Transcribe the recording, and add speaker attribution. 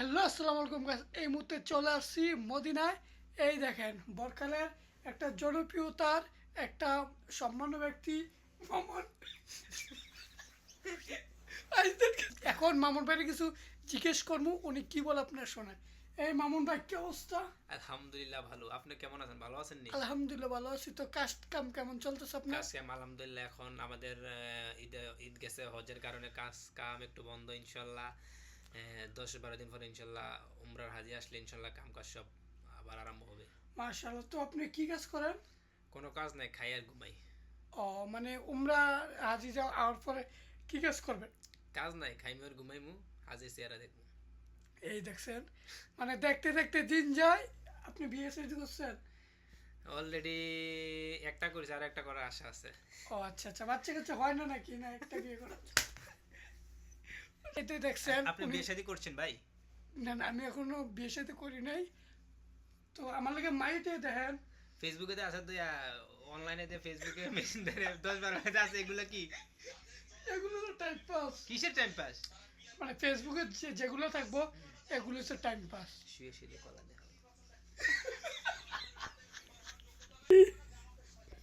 Speaker 1: Hello আসসালামু আলাইকুম guys, এই মুহূর্তে চলে আসছি মদিনায়। এই দেখেন বরকালের একটা জনপ্রিয়তার একটা সম্মান্য ব্যক্তি মামুন। এখন মামুন ভাইয়ের কিছু জিজ্ঞেস করবো, উনি কি বলে আপনার শোনেন। এই মামুন ভাই, কি অবস্থা?
Speaker 2: আলহামদুলিল্লাহ ভালো। আপনি কেমন আছেন? ভালো আছেন নি?
Speaker 1: আলহামদুলিল্লাহ ভালো আছি। তো কাজ কাম কেমন চলতেছে আপনার?
Speaker 2: কাজ কাম আলহামদুলিল্লাহ। এখন আমাদের ঈদ ঈদ গেছে, হজের কারণে কাজ কাম একটু বন্ধ। ইনশাল্লাহ 10-12 দিন পরে ইনশাল্লাহ উমরার হাজি আসলে ইনশাল্লাহ কাম কাজ সব আবার আরম্ভ হবে।
Speaker 1: মাশাআল্লাহ। তো আপনি কি কাজ করেন?
Speaker 2: কোনো কাজ নাই, খাই আর ঘুমাই।
Speaker 1: ও মানে উমরা হাজি যাওয়ার পরে কি কাজ করবেন?
Speaker 2: কাজ নাই, খাইমু আর ঘুমাইমু, হাজি চেহারা দেখবো।
Speaker 1: এই দেখছেন, মানে দেখতে দেখতে দিন যায়। আপনি বিয়ে শাদী করছেন?
Speaker 2: অলরেডি একটা করেছি, আর একটা করার আশা আছে।
Speaker 1: ও আচ্ছা আচ্ছা, বাচ্চা কাচ্চা হয় না নাকি, না একটা বিয়ে করা? এতে দেখছেন
Speaker 2: আপনি
Speaker 1: উনি।
Speaker 2: বিয়ে শাদী করছেন ভাই?
Speaker 1: না না, আমি এখনো বিয়ে শাদী করি নাই। তো আমার লাগে মাইতে দেখেন।
Speaker 2: ফেসবুকে তো আছে তো, অনলাইনে দিয়ে ফেসবুকে মেসেঞ্জারে 10-12 আছে, এগুলো কি?
Speaker 1: এগুলো তো টাইম পাস।
Speaker 2: কিসের টাইম পাস?
Speaker 1: মানে ফেসবুকে যেগুলো থাকবো এগুলো হচ্ছে টাইম পাস।
Speaker 2: শুয়ে শুয়ে কলা দেখা।